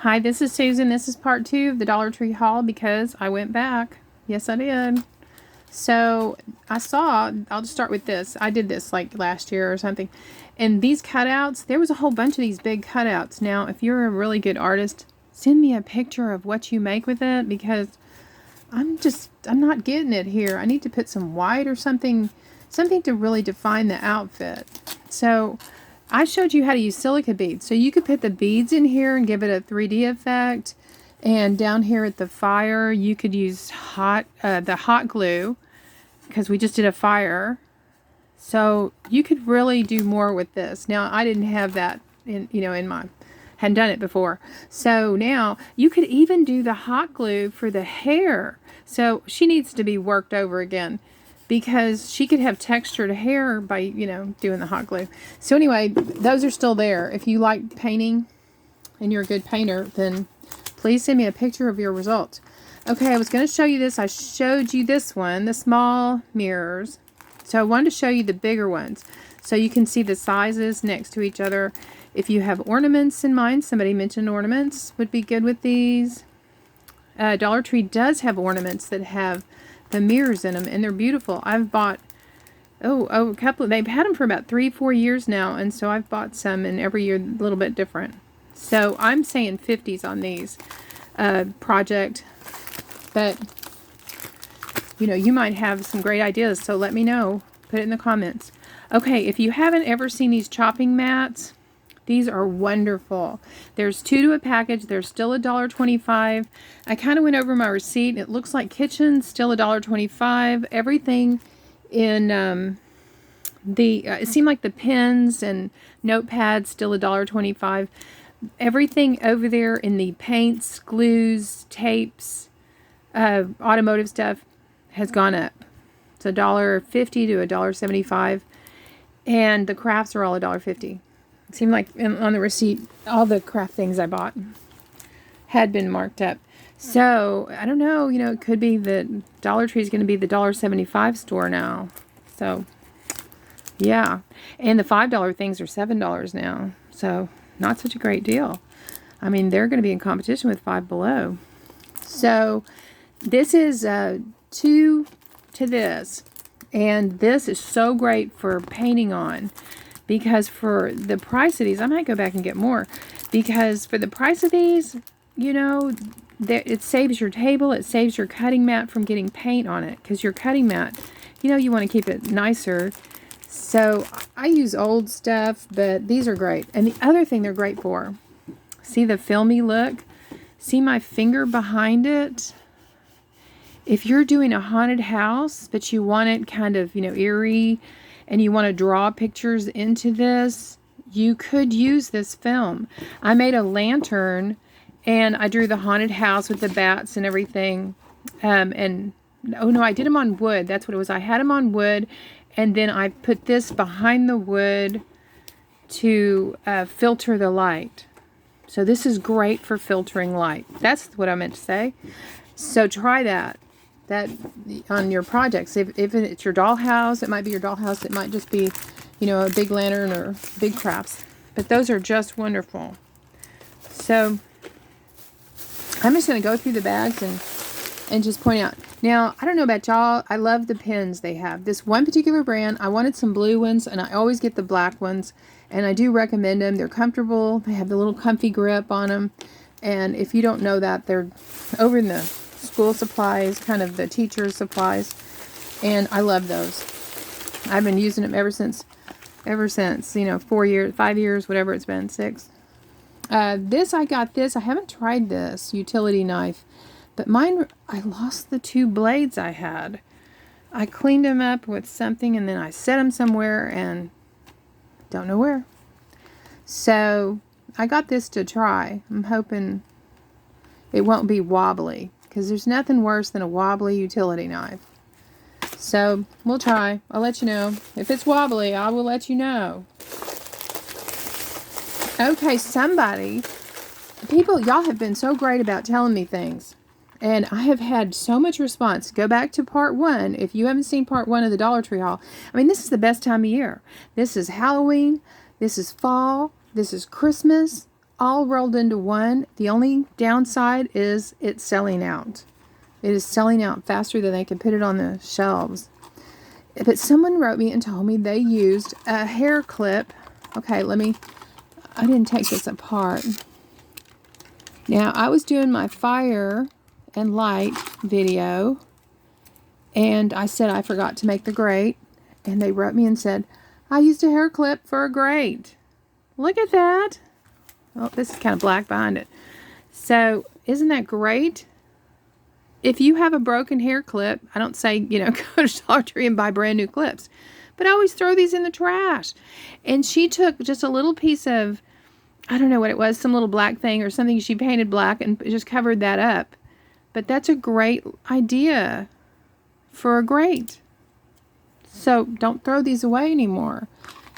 Hi, this is Susan. This is part 2 of the Dollar Tree haul because I went back. Yes, I did. So I'll just start with this. I did this like last year or something. And these cutouts, there was a whole bunch of these big cutouts. Now, if you're a really good artist, send me a picture of what you make with it because I'm not getting it here. I need to put some white or something to really define the outfit. So I showed you how to use silica beads. So you could put the beads in here and give it a 3D effect. And down here at the fire, you could use the hot glue because we just did a fire. So you could really do more with this. Now, I didn't have that hadn't done it before. So now you could even do the hot glue for the hair. So she needs to be worked over again, because she could have textured hair by, doing the hot glue. So anyway, those are still there. If you like painting and you're a good painter, then please send me a picture of your results. Okay, I was going to show you this. I showed you this one, the small mirrors. So I wanted to show you the bigger ones so you can see the sizes next to each other. If you have ornaments in mind, somebody mentioned ornaments would be good with these. Dollar Tree does have ornaments that have the mirrors in them, and they're beautiful. I've bought a couple. They've had them for about 3-4 years now, and so I've bought some, and every year a little bit different. So I'm saying 50s on these project, but you might have some great ideas. So let me know. Put it in the comments. Okay, if you haven't ever seen these chopping mats, these are wonderful. There's 2 to a package. They're still $1.25. I kind of went over my receipt. It looks like kitchen, still $1.25. Everything in it seemed like the pens and notepads, still $1.25. Everything over there in the paints, glues, tapes, automotive stuff has gone up. It's $1.50 to $1.75. And the crafts are all $1.50. It seemed like on the receipt, all the craft things I bought had been marked up. So, I don't know, it could be that Dollar Tree is going to be the $1.75 store now. So, yeah. And the $5 things are $7 now. So, not such a great deal. I mean, they're going to be in competition with Five Below. So, this is 2 to this. And this is so great for painting on. Because for the price of these, I might go back and get more. Because for the price of these, it saves your table. It saves your cutting mat from getting paint on it. Because your cutting mat, you want to keep it nicer. So I use old stuff, but these are great. And the other thing they're great for, see the filmy look? See my finger behind it? If you're doing a haunted house, but you want it kind of, eerie, and you want to draw pictures into this, you could use this film. I made a lantern, and I drew the haunted house with the bats and everything. I did them on wood. That's what it was. I had them on wood, and then I put this behind the wood to filter the light. So this is great for filtering light. That's what I meant to say. So try that on your projects. If it's your dollhouse, it might be your dollhouse. It might just be, a big lantern or big crafts. But those are just wonderful. So I'm just going to go through the bags and just point out. Now, I don't know about y'all. I love the pens they have. This one particular brand, I wanted some blue ones, and I always get the black ones. And I do recommend them. They're comfortable. They have the little comfy grip on them. And if you don't know that, they're over in the school supplies, kind of the teacher's supplies, and I love those. I've been using them ever since, 4 years, 5 years, whatever it's been, 6. I got this. I haven't tried this utility knife, but mine, I lost the 2 blades I had. I cleaned them up with something, and then I set them somewhere, and don't know where. So I got this to try. I'm hoping it won't be wobbly, because there's nothing worse than a wobbly utility knife. So, we'll try. I'll let you know. If it's wobbly, I will let you know. Okay, y'all have been so great about telling me things. And I have had so much response. Go back to part 1. If you haven't seen part 1 of the Dollar Tree haul. I mean, this is the best time of year. This is Halloween. This is fall. This is Christmas. all rolled into one. The only downside is it's selling out. It is selling out faster than they can put it on the shelves. But someone wrote me and told me they used a hair clip. Okay, I didn't take this apart. Now, I was doing my fire and light video, and I said I forgot to make the grate, and they wrote me and said, I used a hair clip for a grate. Look at that. Oh, this is kind of black behind it. So, isn't that great? If you have a broken hair clip, I don't say, go to Dollar Tree and buy brand new clips, but I always throw these in the trash. And she took just a little piece of, I don't know what it was, some little black thing or something she painted black and just covered that up. But that's a great idea for a grate. So don't throw these away anymore.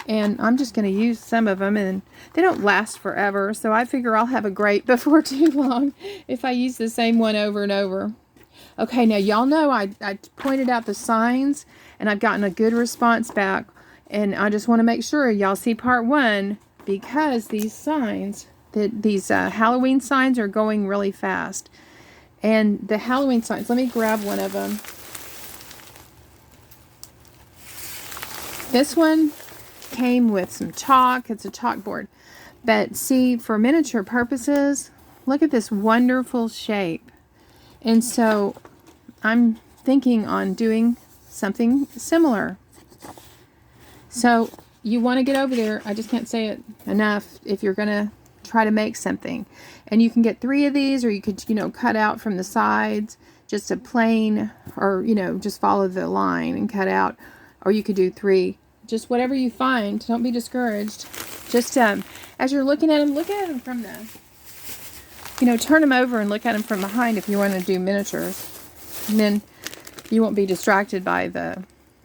And I'm just going to use some of them, and they don't last forever. So I figure I'll have a grate before too long if I use the same one over and over. Okay, now y'all know I pointed out the signs, and I've gotten a good response back. And I just want to make sure y'all see part 1, because these signs, these Halloween signs are going really fast. And the Halloween signs, let me grab one of them. This one came with some chalk. It's a chalkboard. But see, for miniature purposes, look at this wonderful shape. And so I'm thinking on doing something similar. So you want to get over there. I just can't say it enough if you're going to try to make something. And you can get 3 of these, or you could, cut out from the sides just a plain, or, just follow the line and cut out. Or you could do 3. Just whatever you find. Don't be discouraged. Just as you're looking at them, look at them from the, turn them over and look at them from behind if you want to do miniatures. And then you won't be distracted by the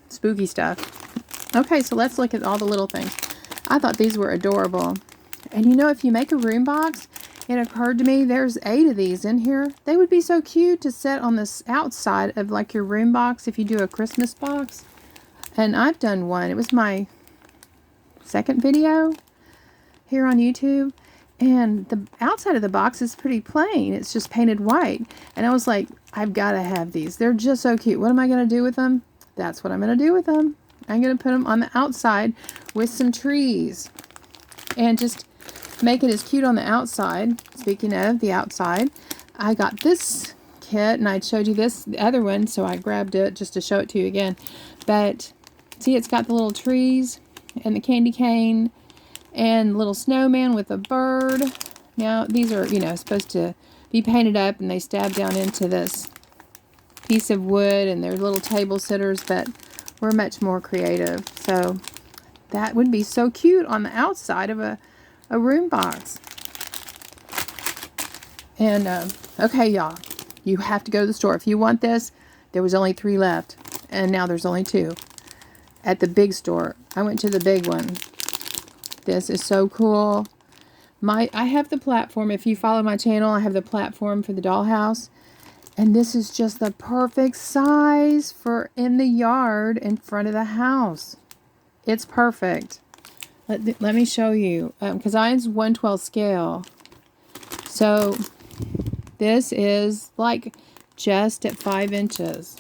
spooky stuff. Okay, so let's look at all the little things. I thought these were adorable. And if you make a room box, it occurred to me there's 8 of these in here. They would be so cute to set on this outside of like your room box if you do a Christmas box. And I've done one. It was my second video here on YouTube. And the outside of the box is pretty plain. It's just painted white. And I was like, I've got to have these. They're just so cute. What am I going to do with them? That's what I'm going to do with them. I'm going to put them on the outside with some trees. And just make it as cute on the outside. Speaking of the outside, I got this kit, and I showed you the other one, so I grabbed it just to show it to you again. But see, it's got the little trees and the candy cane and little snowman with a bird. Now, these are, supposed to be painted up, and they stab down into this piece of wood, and they're little table sitters, but we're much more creative. So that would be so cute on the outside of a room box. And, okay, y'all, you have to go to the store. If you want this, there was only 3 left, and now there's only 2 at the big store. I went to the big one. This is so cool. I have the platform. If you follow my channel, I have the platform for the dollhouse. And this is just the perfect size for in the yard in front of the house. It's perfect. Let me show you. Because mine's 1/12 scale. So this is like just at 5 inches.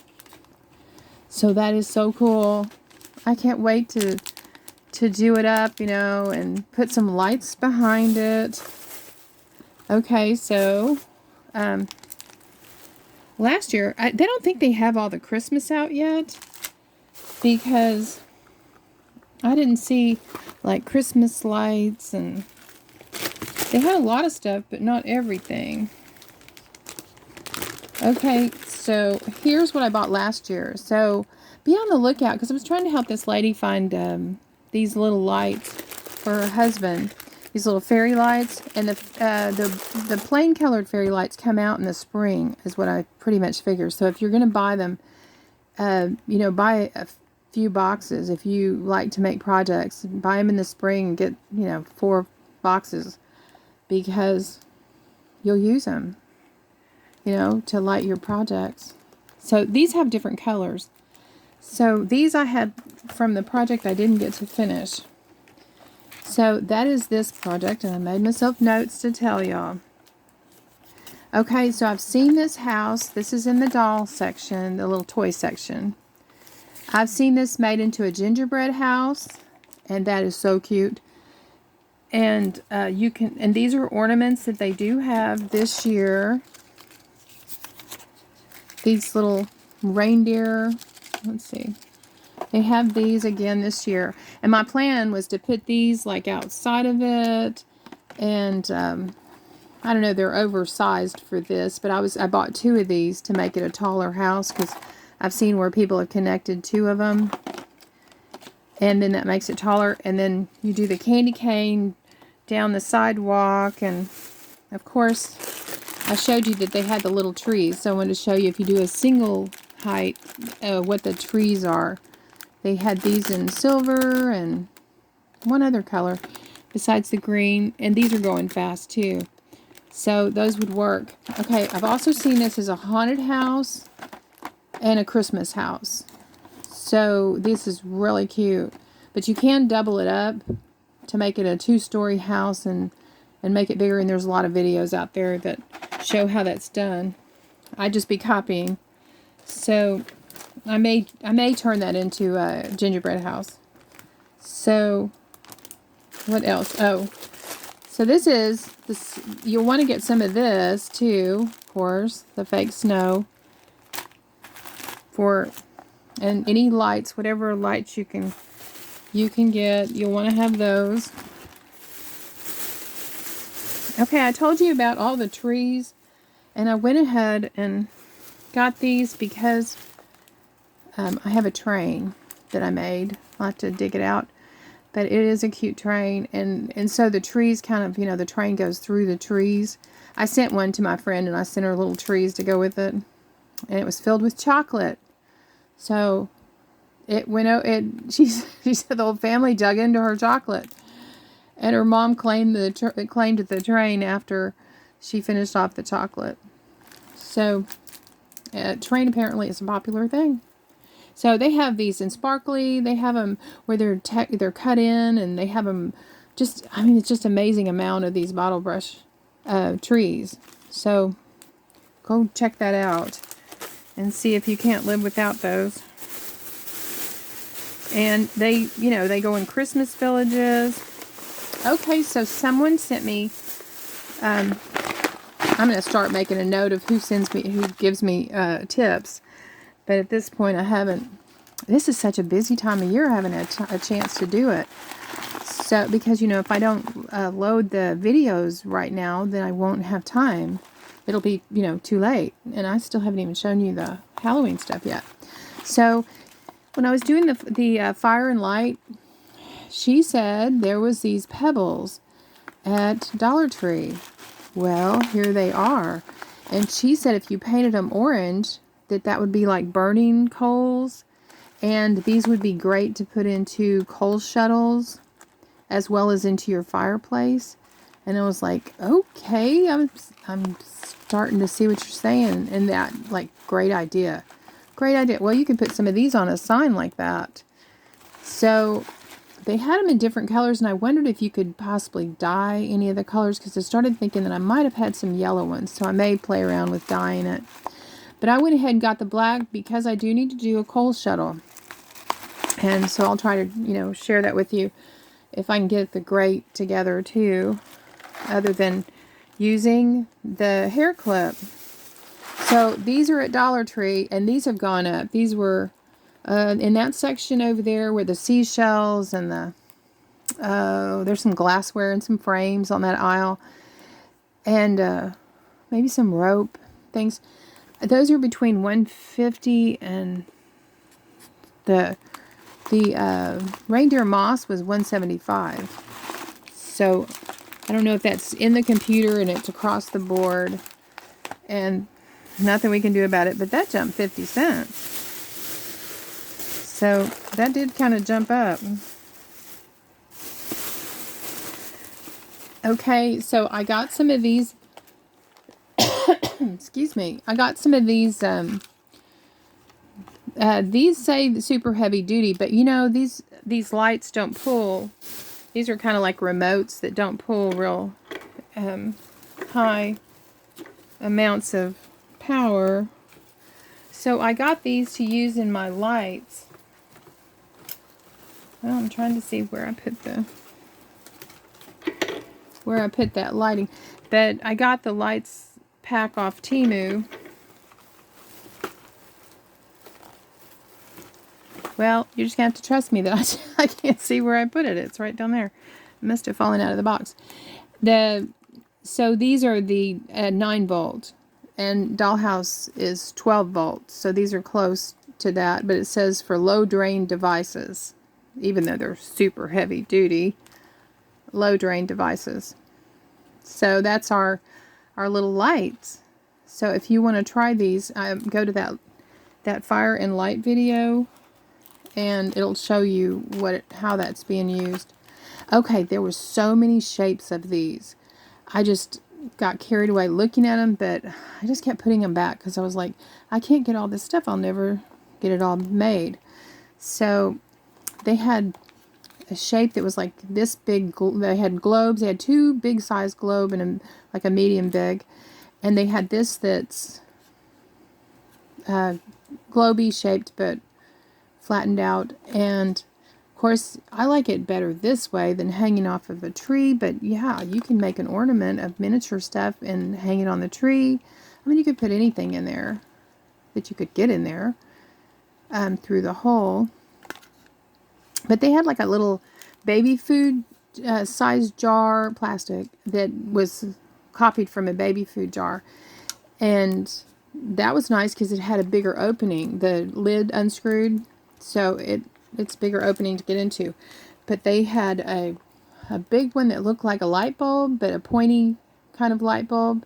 So that is so cool. I can't wait to do it up, and put some lights behind it. Okay, so last year, they don't think they have all the Christmas out yet, because I didn't see like Christmas lights, and they had a lot of stuff, but not everything. Okay, so here's what I bought last year. So be on the lookout, because I was trying to help this lady find these little lights for her husband. These little fairy lights, and the plain colored fairy lights come out in the spring, is what I pretty much figure. So if you're going to buy them, buy a few boxes. If you like to make projects, buy them in the spring and get 4 boxes, because you'll use them, to light your projects. So these have different colors. So these I had from the project I didn't get to finish. So that is this project, and I made myself notes to tell y'all. Okay, so I've seen this house. This is in the doll section, the little toy section. I've seen this made into a gingerbread house, and that is so cute. And and these are ornaments that they do have this year. These little reindeer, let's see. They have these again this year. And my plan was to put these like outside of it. And I don't know, they're oversized for this, but I bought 2 of these to make it a taller house because I've seen where people have connected 2 of them. And then that makes it taller. And then you do the candy cane down the sidewalk. And of course, I showed you that they had the little trees. So I wanted to show you if you do a single height, what the trees are. They had these in silver and one other color besides the green. And these are going fast too. So those would work. Okay, I've also seen this as a haunted house and a Christmas house. So this is really cute. But you can double it up to make it a 2-story house and make it bigger. And there's a lot of videos out there that show how that's done. I'd just be copying. So I may turn that into a gingerbread house. So what else? Oh, so this is this. You'll want to get some of this too, of course, the fake snow. And any lights, whatever lights you can get, you'll want to have those. Okay, I told you about all the trees, and I went ahead and got these because I have a train that I made. I'll have to dig it out. But it is a cute train, and so the trees kind of, the train goes through the trees. I sent one to my friend, and I sent her little trees to go with it. And it was filled with chocolate. So it went out, she said the whole family dug into her chocolate. And her mom claimed the train after she finished off the chocolate. So train apparently is a popular thing. So they have these in sparkly. They have them where they're cut in, and they have them it's just amazing amount of these bottle brush trees. So go check that out and see if you can't live without those. And they go in Christmas villages. Okay, so someone sent me, I'm going to start making a note of who gives me tips. But at this point, I haven't. This is such a busy time of year, I haven't had a chance to do it. So, because, if I don't load the videos right now, then I won't have time. It'll be, too late. And I still haven't even shown you the Halloween stuff yet. So, when I was doing the fire and light, she said there was these pebbles at Dollar Tree. Well, here they are. And she said if you painted them orange, that would be like burning coals, and these would be great to put into coal shuttles as well as into your fireplace. And I was like, okay, I'm starting to see what you're saying, and that, like, great idea. Well, you could put some of these on a sign like that. So they had them in different colors, and I wondered if you could possibly dye any of the colors, because I started thinking that I might have had some yellow ones, so I may play around with dyeing it. But I went ahead and got the black because I do need to do a coal shuttle. And so I'll try to, share that with you if I can get the grate together too, other than using the hair clip. So these are at Dollar Tree, and these have gone up. These were in that section over there where the seashells and there's some glassware and some frames on that aisle. And maybe some rope things. Those are between $150 and the reindeer moss was $175. So I don't know if that's in the computer and it's across the board and nothing we can do about it, but that jumped 50 cents. So that did kind of jump up. Okay, so I got some of these excuse me. I got some of these say super heavy duty, but these lights don't pull These are kind of like remotes that don't pull real high amounts of power. So I got these to use in my lights. Well, I'm trying to see where I put that lighting. But I got the lights pack off Temu. Well, you're just going to have to trust me that I can't see where I put it. It's right down there. It must have fallen out of the box. So these are the 9 volt. And dollhouse is 12 volts. So these are close to that. But it says for low drain devices. Even though they're super heavy duty. Low drain devices. So that's our little lights. So if you want to try these, go to that fire and light video. And it'll show you how that's being used. Okay, there were so many shapes of these. I just got carried away looking at them, but I just kept putting them back because I was like, I can't get all this stuff. I'll never get it all made. So they had a shape that was like this big. They had globes. They had 2 big size globe and like a medium big. And they had this that's globy shaped, but flattened out. And of course I like it better this way than hanging off of a tree, but yeah, you can make an ornament of miniature stuff and hang it on the tree. I mean, you could put anything in there that you could get in there through the hole. But they had like a little baby food size jar, plastic, that was copied from a baby food jar, and that was nice because it had a bigger opening. The lid unscrewed, so it's bigger opening to get into. But they had a big one that looked like a light bulb, but a pointy kind of light bulb,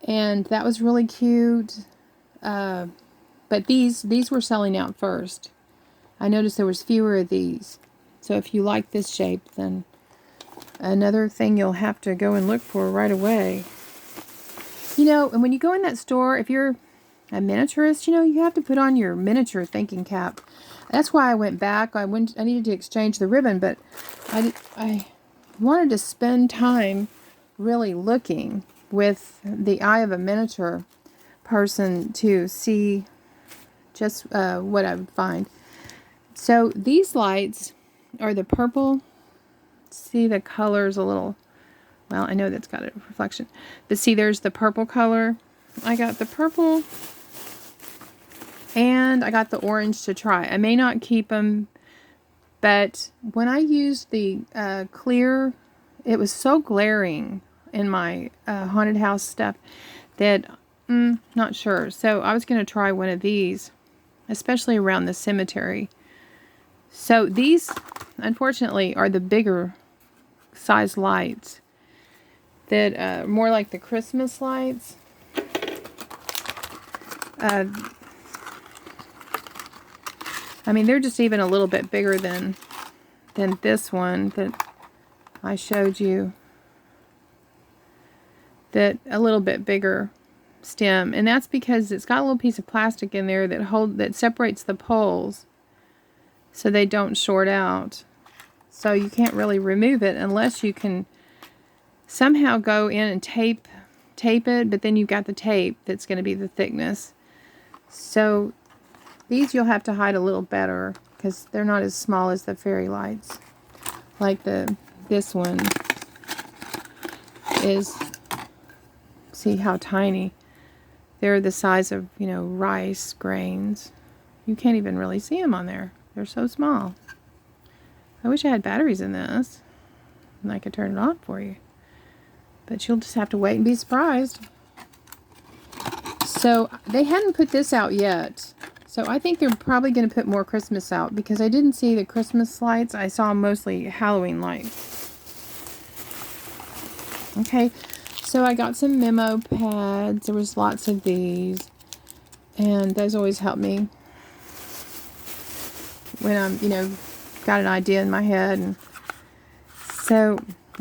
and that was really cute. But these were selling out first. I noticed there was fewer of these. So if you like this shape, then another thing you'll have to go and look for right away. You know, and when you go in that store, if you're a miniaturist, you know, you have to put on your miniature thinking cap. That's why I went back. I needed to exchange the ribbon, but I wanted to spend time really looking with the eye of a miniature person to see just what I would find. So these lights are the purple. See, the color's a little, well, I know that's got a reflection, but see, there's the purple color. I got the purple and I got the orange to try. I may not keep them, but when I used the clear, it was so glaring in my haunted house stuff that not sure. So I was going to try one of these, especially around the cemetery. So these, unfortunately, are the bigger size lights that are more like the Christmas lights. I mean, they're just even a little bit bigger than this one that I showed you. That a little bit bigger stem, and that's because it's got a little piece of plastic in there that separates the poles, so they don't short out. So you can't really remove it unless you can somehow go in and tape it, but then you've got the tape that's going to be the thickness. So these you'll have to hide a little better because they're not as small as the fairy lights. Like this one is, see how tiny. They're the size of, you know, rice grains. You can't even really see them on there. They're so small. I wish I had batteries in this and I could turn it on for you. But you'll just have to wait and be surprised. So they hadn't put this out yet. So I think they're probably going to put more Christmas out because I didn't see the Christmas lights. I saw mostly Halloween lights. Okay, so I got some memo pads. There was lots of these. And those always help me when I'm, you know, got an idea in my head. And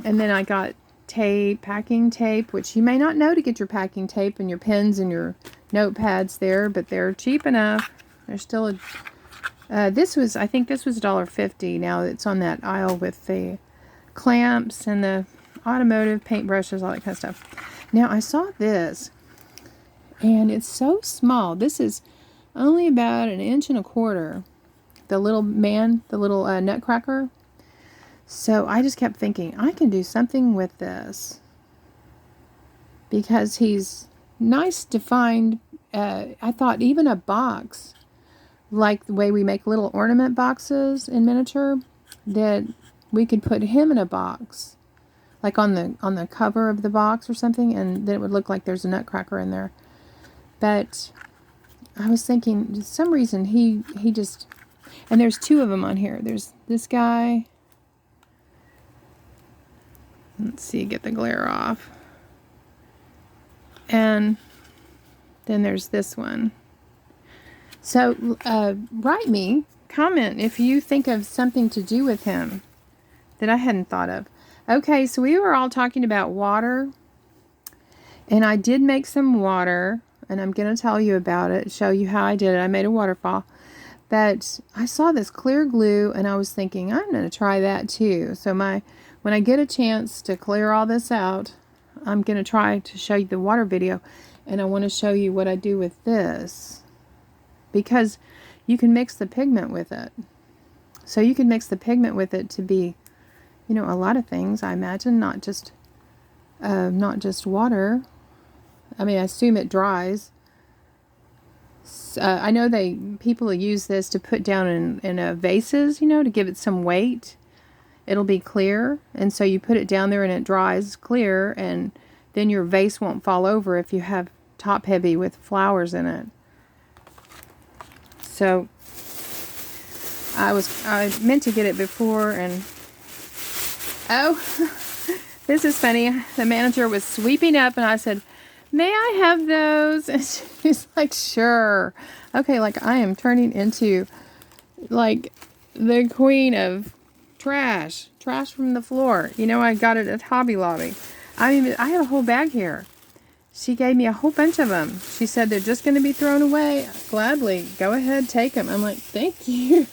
then I got tape, packing tape, which you may not know to get your packing tape and your pens and your notepads there, but they're cheap enough. They're still I think this was $1.50. Now it's on that aisle with the clamps and the automotive paintbrushes, all that kind of stuff. Now I saw this, and it's so small. This is only about 1.25 inches. The little man, the little nutcracker. So I just kept thinking, I can do something with this, because he's nice defined. I thought even a box, like the way we make little ornament boxes in miniature, that we could put him in a box, like on the cover of the box or something, and then it would look like there's a nutcracker in there. But I was thinking, for some reason he just, and there's two of them on here. There's this guy. Let's see, get the glare off. And then there's this one. So write me, comment if you think of something to do with him that I hadn't thought of. Okay, so we were all talking about water, and I did make some water, and I'm going to tell you about it, show you how I did it. I made a waterfall. But I saw this clear glue, and I was thinking, I'm going to try that too. So when I get a chance to clear all this out, I'm going to try to show you the water video, and I want to show you what I do with this, because you can mix the pigment with it. So you can mix the pigment with it to be, you know, a lot of things, I imagine, not just water. I mean, I assume it dries. I know people use this to put down in vases, you know, to give it some weight. It'll be clear, and so you put it down there and it dries clear, and then your vase won't fall over if you have top heavy with flowers in it. So I meant to get it before, and oh, this is funny. The manager was sweeping up, and I said, "May I have those?" And she's like, "Sure." Okay, like I am turning into like the queen of trash from the floor. You know, I got it at Hobby Lobby. I mean, I have a whole bag here. She gave me a whole bunch of them. She said they're just going to be thrown away. Gladly, go ahead, take them. I'm like, thank you.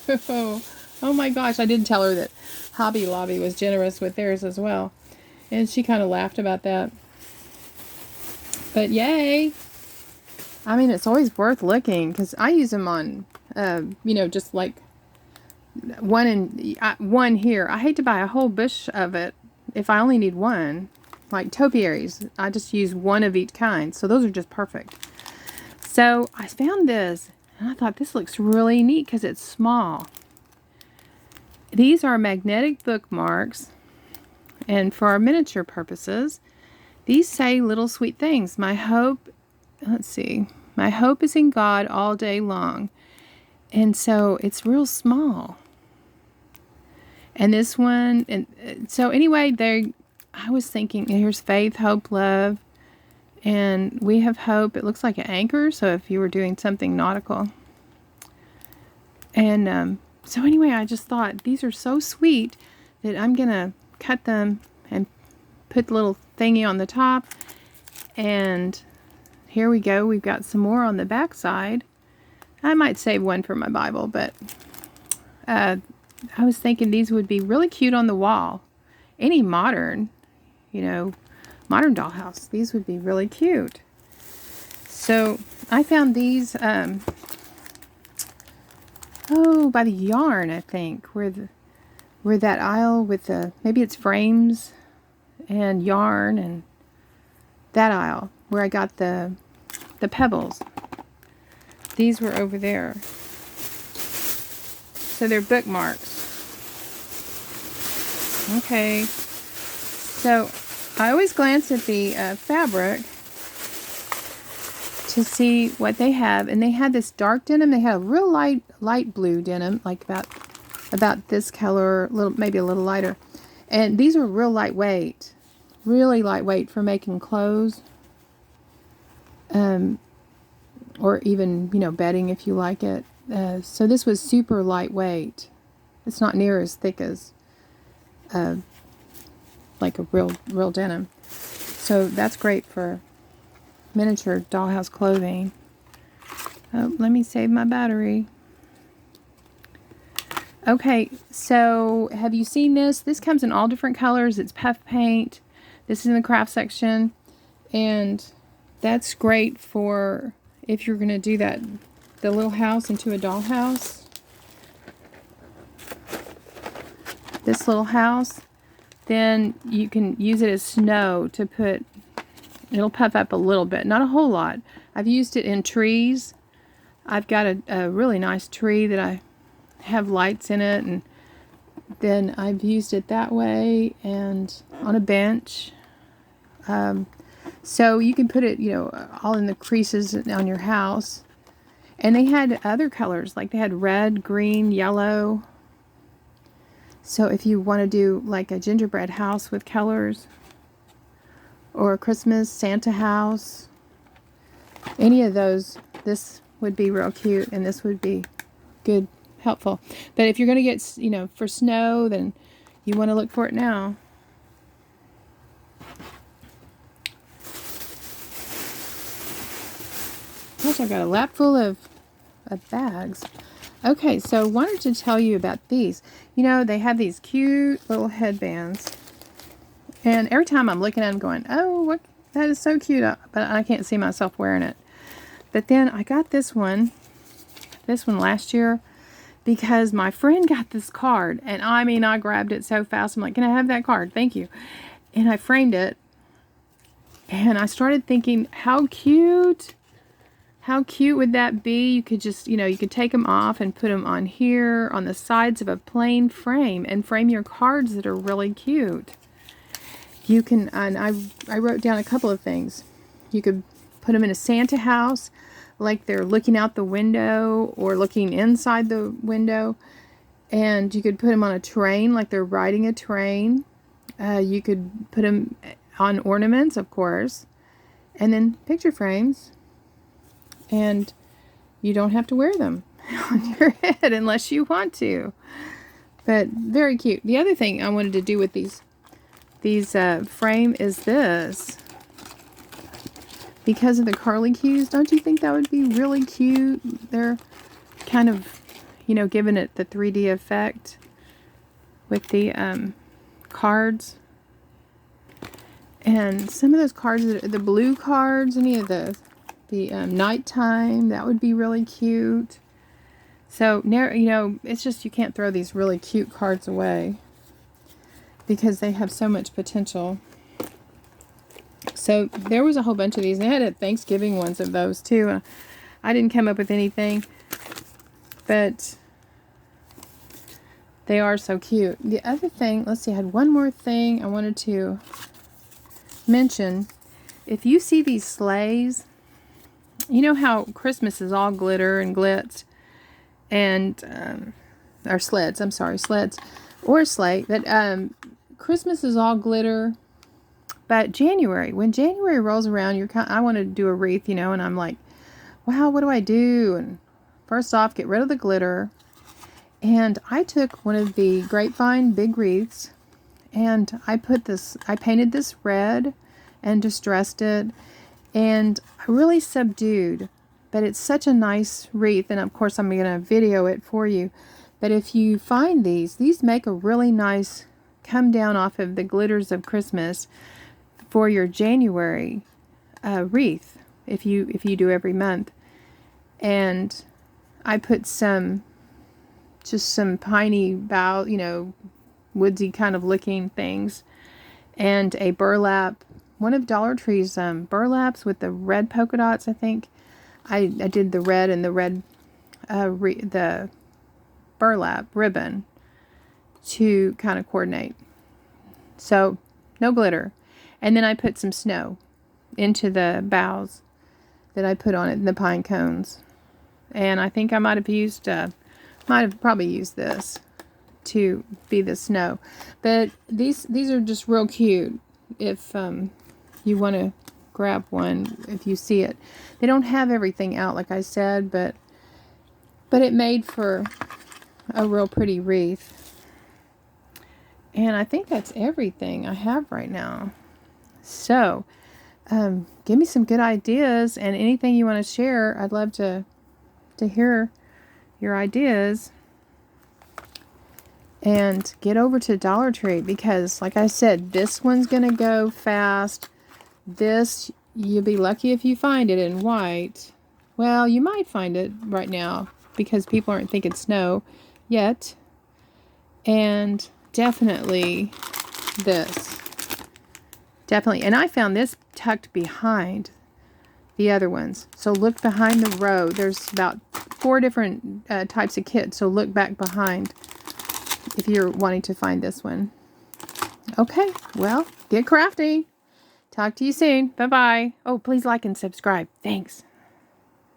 Oh my gosh, I did tell her that Hobby Lobby was generous with theirs as well, and she kind of laughed about that. But yay! I mean, it's always worth looking, because I use them on, you know, just like one here. I hate to buy a whole bush of it if I only need one. Like topiaries, I just use one of each kind, so those are just perfect. So I found this, and I thought this looks really neat because it's small. These are magnetic bookmarks, and for our miniature purposes, these say little sweet things. My hope, let's see, my hope is in God all day long. And so it's real small. And this one, and so anyway, I was thinking, here's faith, hope, love, and we have hope. It looks like an anchor, so if you were doing something nautical. And so anyway, I just thought these are so sweet that I'm going to cut them and put the little thingy on the top. And here we go. We've got some more on the back side. I might save one for my Bible, but I was thinking these would be really cute on the wall. Any modern, you know, modern dollhouse, these would be really cute. So I found these, by the yarn, I think, where that aisle with the, maybe it's frames and yarn, and that aisle where I got the pebbles. These were over there. So they're bookmarks. Okay. So I always glance at the fabric to see what they have, and they had this dark denim. They had a real light blue denim, like about this color, maybe a little lighter. And these are real lightweight, really lightweight for making clothes, or even, you know, bedding if you like it. So this was super lightweight. It's not near as thick as like a real denim. So that's great for miniature dollhouse clothing. Oh, let me save my battery. Okay, so have you seen this? This comes in all different colors. It's puff paint. This is in the craft section. And that's great for if you're going to do that, the little house into a dollhouse. This little house. Then you can use it as snow to put, it'll puff up a little bit, not a whole lot. I've used it in trees. I've got a really nice tree that I have lights in it, and then I've used it that way and on a bench. So you can put it, you know, all in the creases on your house. And they had other colors, like they had red, green, yellow. So if you want to do like a gingerbread house with colors, or a Christmas Santa house, any of those, this would be real cute, and this would be good, helpful. But if you're going to get, you know, for snow, then you want to look for it now. Gosh, I've got a lap full of bags. Okay, so wanted to tell you about these. You know, they have these cute little headbands. And every time I'm looking at them going, oh, what, that is so cute. But I can't see myself wearing it. But then I got this one last year, because my friend got this card. And I mean, I grabbed it so fast. I'm like, can I have that card? Thank you. And I framed it. And I started thinking, how cute. How cute would that be? You could just, you know, you could take them off and put them on here on the sides of a plain frame and frame your cards that are really cute. You can, and I wrote down a couple of things. You could put them in a Santa house, like they're looking out the window or looking inside the window. And you could put them on a train, like they're riding a train. You could put them on ornaments, of course, and then picture frames. And you don't have to wear them on your head unless you want to. But very cute. The other thing I wanted to do with these frame is this. Because of the curlicues, don't you think that would be really cute? They're kind of, you know, giving it the 3D effect with the cards. And some of those cards, the blue cards, any of the nighttime, that would be really cute. So, you know, it's just you can't throw these really cute cards away because they have so much potential. So there was a whole bunch of these. They had a Thanksgiving ones of those too. I didn't come up with anything, but they are so cute. The other thing, let's see, I had one more thing I wanted to mention. If you see these sleighs, you know how Christmas is all glitter and glitz, and or sleds. I'm sorry, sleds or sleigh. But Christmas is all glitter. But January, when January rolls around, I want to do a wreath, you know, and I'm like, wow, what do I do? And first off, get rid of the glitter. And I took one of the grapevine big wreaths, and I painted this red and distressed it. And I really subdued, but it's such a nice wreath. And of course, I'm going to video it for you. But if you find these make a really nice come down off of the glitters of Christmas for your January wreath, if you do every month. And I put just some piney bough, you know, woodsy kind of looking things, and a burlap. One of Dollar Tree's burlaps with the red polka dots, I think. I did the red and the red, the burlap ribbon to kind of coordinate. So, no glitter. And then I put some snow into the boughs that I put on it, the pine cones. And I think I might have probably used this to be the snow. But these are just real cute if you want to grab one if you see it. They don't have everything out, like I said, but it made for a real pretty wreath. And I think that's everything I have right now. So, give me some good ideas, and anything you want to share. I'd love to hear your ideas. And get over to Dollar Tree because, like I said, this one's going to go fast. This, you'll be lucky if you find it in white. Well, you might find it right now because people aren't thinking snow yet. And definitely this. Definitely. And I found this tucked behind the other ones. So look behind the row. There's about 4 different types of kits. So look back behind if you're wanting to find this one. Okay, well, get crafting. Talk to you soon. Bye-bye. Oh, please like and subscribe. Thanks.